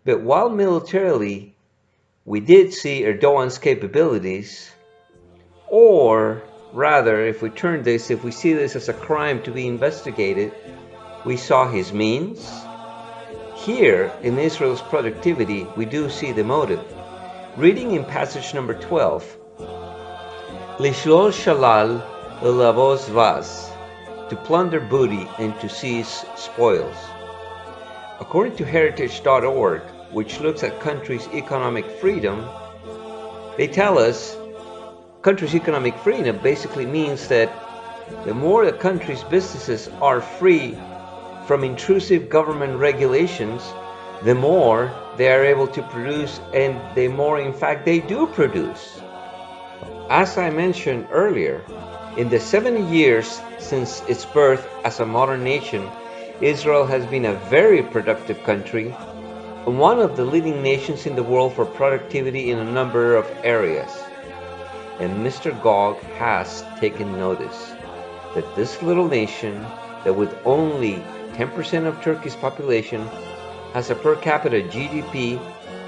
But while militarily we did see Erdogan's capabilities, or rather, if we see this as a crime to be investigated, we saw his means. Here, in Israel's productivity, we do see the motive. Reading in passage number 12, Lishlol shalal ulavos vas, to plunder booty and to seize spoils. According to heritage.org, which looks at countries' economic freedom, they tell us countries' economic freedom basically means that the more the country's businesses are free from intrusive government regulations, the more they are able to produce, and the more in fact they do produce. As I mentioned earlier, in the 70 years since its birth as a modern nation, Israel has been a very productive country and one of the leading nations in the world for productivity in a number of areas. And Mr. Gog has taken notice that this little nation, that with only 10% of Turkey's population, has a per capita GDP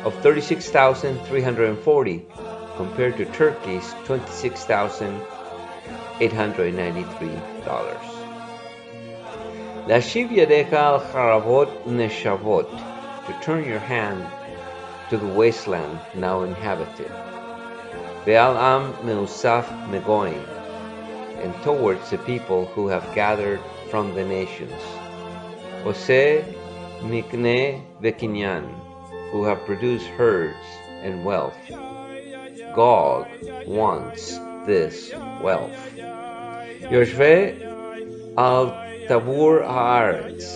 of $36,340 compared to Turkey's $26,893. Lashiv yadecha al charavot neshavot, to turn your hand to the wasteland now inhabited. Ve'al am meusaf megoim, and towards the people who have gathered from the nations. Ose mikne vekinyan, who have produced herds and wealth. Gog wants this wealth. Yoshve al tabur haaretz,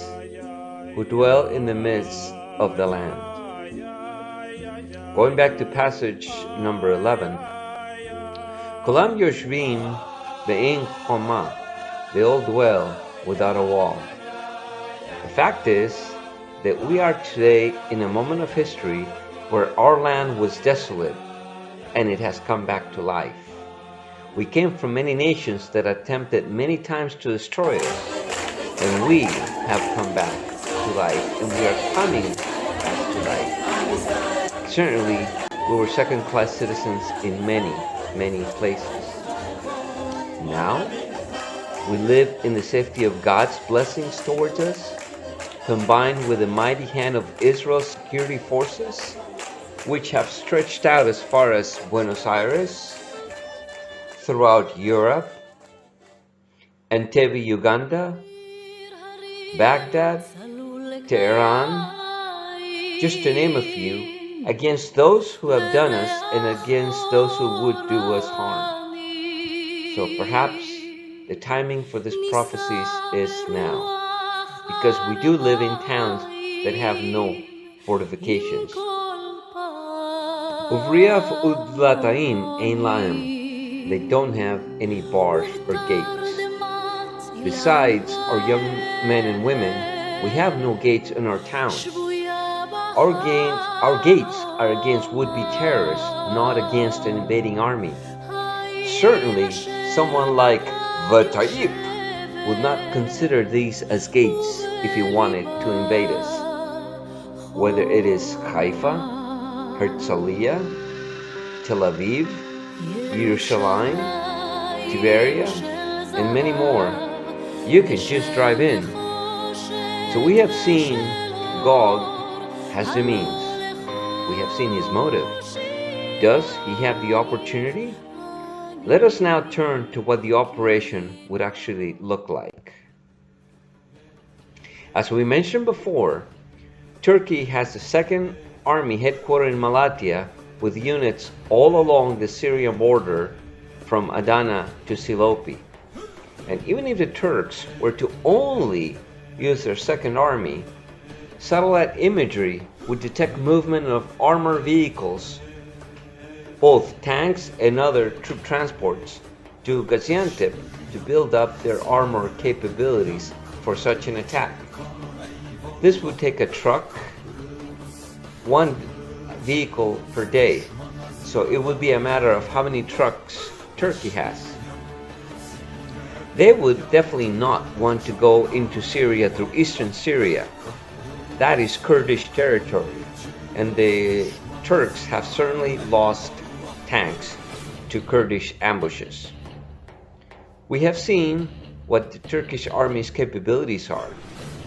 who dwell in the midst of the land. Going back to passage number 11, Kolam yoshvin be'in choma, they all dwell without a wall. The fact is that we are today in a moment of history where our land was desolate and it has come back to life. We came from many nations that attempted many times to destroy us, and we have come back to life, and we are coming back to life. Certainly, we were second-class citizens in many, many places. Now, we live in the safety of God's blessings towards us, combined with the mighty hand of Israel's security forces, which have stretched out as far as Buenos Aires, throughout Europe, Entebbe, Uganda, Baghdad, Tehran, just to name a few, against those who have done us and against those who would do us harm. So perhaps the timing for this prophecy is now, because we do live in towns that have no fortifications. Uvriaf udlataim ein laim, they don't have any bars or gates. Besides our young men and women, we have no gates in our towns. Our gates are against would-be terrorists, not against an invading army. Certainly, someone like the Tayyip would not consider these as gates if he wanted to invade us. Whether it is Haifa, Herzliya, Tel Aviv, Yerushalayim, Tiberia, and many more, you can just drive in. So we have seen Gog has the means. We have seen his motive. Does he have the opportunity? Let us now turn to what the operation would actually look like. As we mentioned before, Turkey has the second army headquartered in Malatya with units all along the Syrian border from Adana to Silopi. And even if the Turks were to only use their second army, satellite imagery would detect movement of armored vehicles, both tanks and other troop transports, to Gaziantep to build up their armor capabilities for such an attack. This would take a truck, one vehicle per day, so it would be a matter of how many trucks Turkey has. They would definitely not want to go into Syria through eastern Syria. That is Kurdish territory. and the Turks have certainly lost tanks to Kurdish ambushes. We have seen what the Turkish army's capabilities are.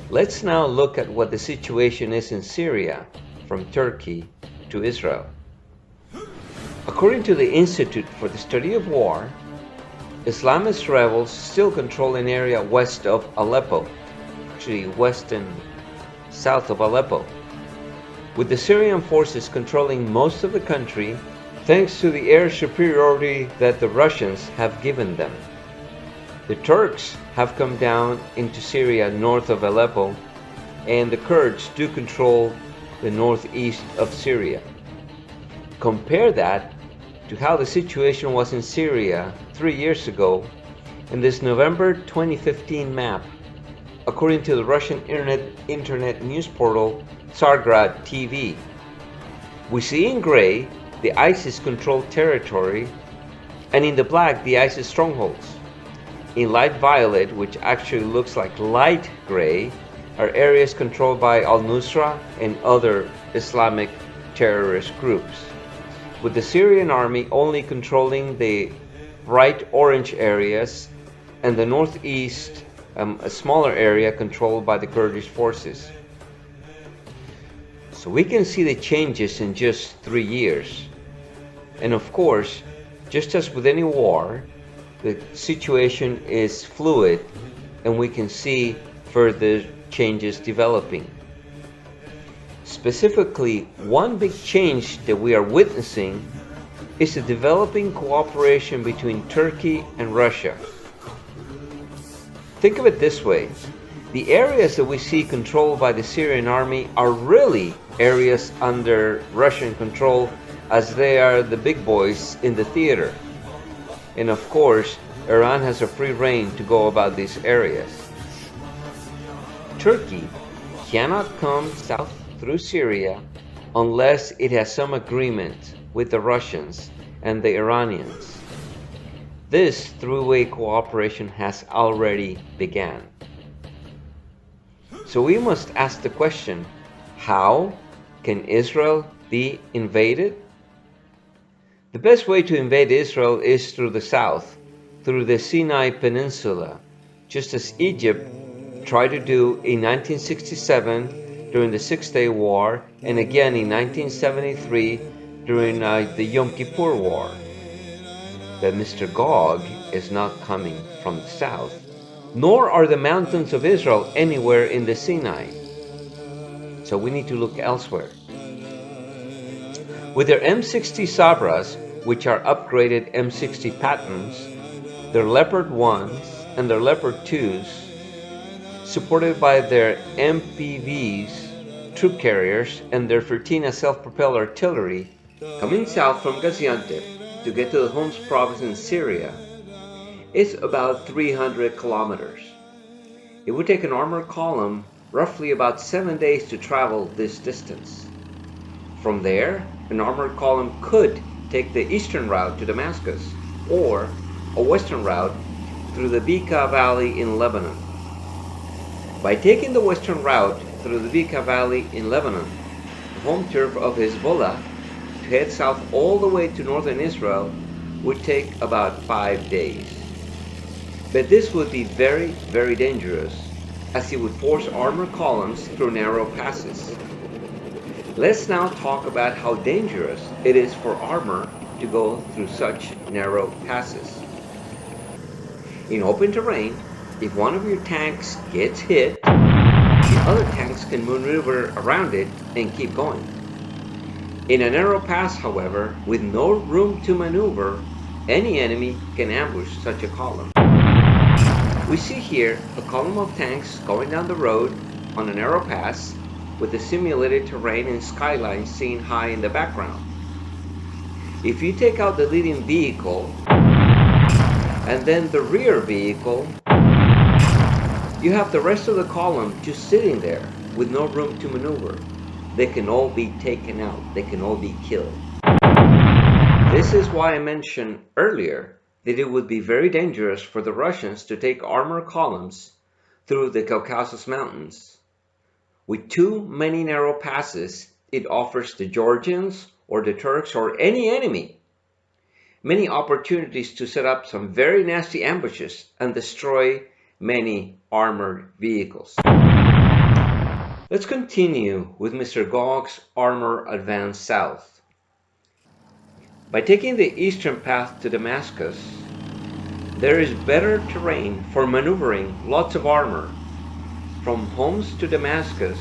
Let's now look at what the situation is in Syria from Turkey to Israel. According to the Institute for the Study of War, Islamist rebels still control an area west of Aleppo, actually west and south of Aleppo, with the Syrian forces controlling most of the country thanks to the air superiority that the Russians have given them. The Turks have come down into Syria north of Aleppo, and the Kurds do control the northeast of Syria. Compare that to how the situation was in Syria 3 years ago in this November 2015 map, according to the Russian internet news portal Tsargrad TV. We see in gray the ISIS-controlled territory, and in the black the ISIS strongholds. In light violet, which actually looks like light gray, are areas controlled by al-Nusra and other Islamic terrorist groups, with the Syrian army only controlling the bright orange areas and the northeast, a smaller area controlled by the Kurdish forces. So we can see the changes in just 3 years. And of course, just as with any war, the situation is fluid and we can see further changes developing. Specifically, one big change that we are witnessing is the developing cooperation between Turkey and Russia. Think of it this way: the areas that we see controlled by the Syrian army are really areas under Russian control, as they are the big boys in the theater. And of course, Iran has a free rein to go about these areas. Turkey cannot come south through Syria unless it has some agreement with the Russians and the Iranians. This three-way cooperation has already begun. So we must ask the question, how can Israel be invaded? The best way to invade Israel is through the south, through the Sinai Peninsula, just as Egypt tried to do in 1967 during the Six-Day War, and again in 1973 during the Yom Kippur War. But Mr. Gog is not coming from the south, nor are the mountains of Israel anywhere in the Sinai. So we need to look elsewhere. With their M60 Sabras, which are upgraded M60 patterns, their Leopard 1s and their Leopard 2s, supported by their MPVs, troop carriers, and their Fertina self-propelled artillery, coming south from Gaziantep to get to the Homs province in Syria, is about 300 kilometers. It would take an armored column roughly about 7 days to travel this distance. From there, an armored column could take the eastern route to Damascus, or a western route through the Bekaa Valley in Lebanon. By taking the western route through the Bekaa Valley in Lebanon, the home turf of Hezbollah, to head south all the way to northern Israel would take about 5 days. But this would be very, very dangerous, as it would force armored columns through narrow passes. Let's now talk about how dangerous it is for armor to go through such narrow passes. In open terrain, if one of your tanks gets hit, the other tanks can maneuver around it and keep going. In a narrow pass, however, with no room to maneuver, any enemy can ambush such a column. We see here a column of tanks going down the road on a narrow pass, with the simulated terrain and skyline seen high in the background. If you take out the leading vehicle and then the rear vehicle, you have the rest of the column just sitting there with no room to maneuver. They can all be taken out. They can all be killed. This is why I mentioned earlier that it would be very dangerous for the Russians to take armored columns through the Caucasus Mountains. With too many narrow passes, it offers the Georgians or the Turks or any enemy many opportunities to set up some very nasty ambushes and destroy many armored vehicles. Let's continue with Mr. Gog's armor advance south. By taking the eastern path to Damascus, there is better terrain for maneuvering lots of armor. From Homs to Damascus,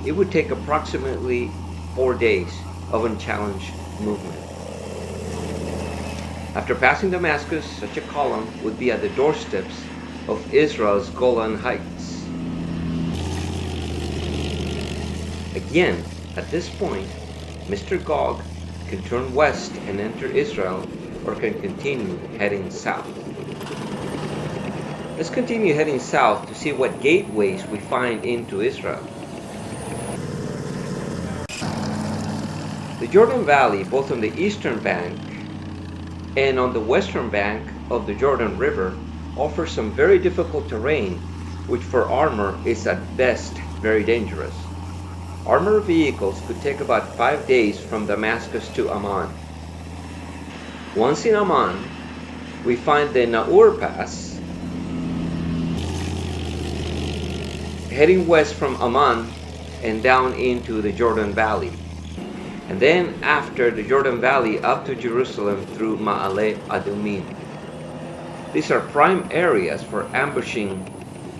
it would take approximately 4 days of unchallenged movement. After passing Damascus, such a column would be at the doorsteps of Israel's Golan Heights. Again, at this point, Mr. Gog can turn west and enter Israel, or can continue heading south. Let's continue heading south to see what gateways we find into Israel. The Jordan Valley, both on the eastern bank and on the western bank of the Jordan River, offers some very difficult terrain, which for armor is at best very dangerous. Armored vehicles could take about 5 days from Damascus to Amman. Once in Amman, we find the Naur Pass. Heading west from Amman and down into the Jordan Valley. And then after the Jordan Valley up to Jerusalem through Ma'ale Adumim. These are prime areas for ambushing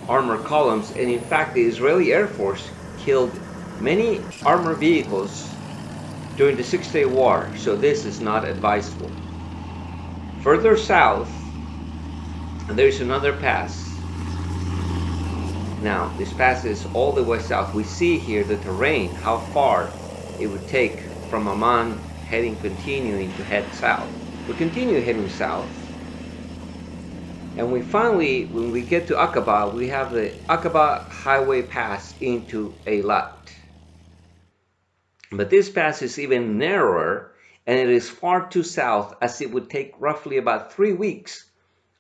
armor columns, and in fact the Israeli Air Force killed many armored vehicles during the 6-day war, so this is not advisable. Further south, there's another pass. Now, this pass is all the way south. We see here the terrain, how far it would take from Amman continuing to head south. We continue heading south, and we finally, when we get to Aqaba, we have the Aqaba highway pass into Eilat. But this pass is even narrower, and it is far too south, as it would take roughly about 3 weeks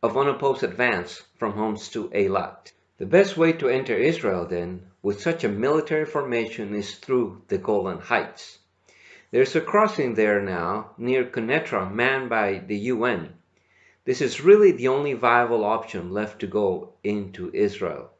of unopposed advance from Homs to Eilat. The best way to enter Israel then, with such a military formation, is through the Golan Heights. There's a crossing there now near Quneitra manned by the UN. This is really the only viable option left to go into Israel.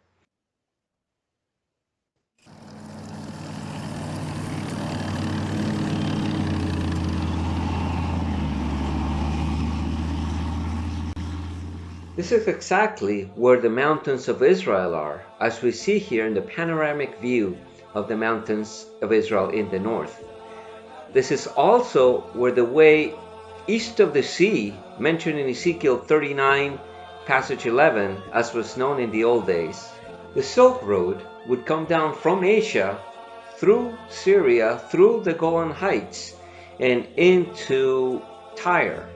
This is exactly where the mountains of Israel are, as we see here in the panoramic view of the mountains of Israel in the north. This is also where the way east of the sea, mentioned in Ezekiel 39, passage 11, as was known in the old days. The Silk Road would come down from Asia, through Syria, through the Golan Heights, and into Tyre.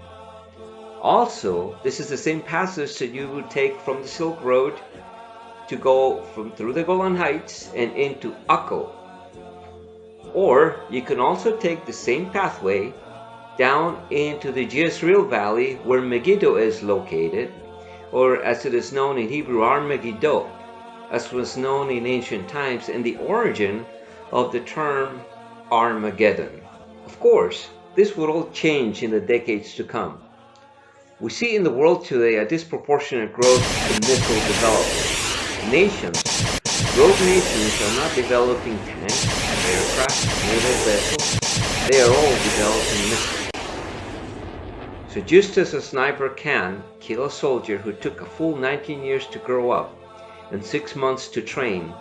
Also, this is the same passage that you would take from the Silk Road to go through the Golan Heights and into Akko. Or you can also take the same pathway down into the Jezreel Valley, where Megiddo is located, or as it is known in Hebrew, Ar-Megiddo, as was known in ancient times, and the origin of the term Armageddon. Of course, this would all change in the decades to come. We see in the world today a disproportionate growth in missile development. Rogue nations are not developing tanks, aircraft, naval vessels. They are all developing missiles. So just as a sniper can kill a soldier who took a full 19 years to grow up and 6 months to train,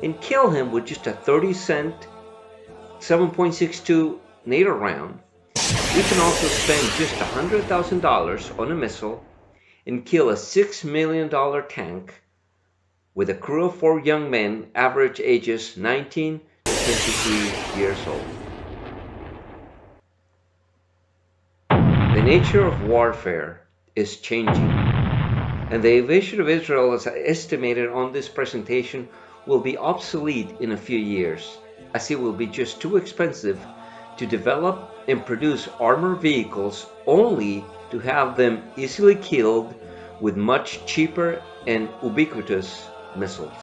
and kill him with just a 30-cent 7.62 NATO round, we can also spend just $100,000 on a missile and kill a $6 million tank with a crew of 4 young men, average ages 19 to 23 years old. The nature of warfare is changing, and the invasion of Israel, as estimated on this presentation, will be obsolete in a few years, as it will be just too expensive to develop and produce armored vehicles, only to have them easily killed with much cheaper and ubiquitous missiles.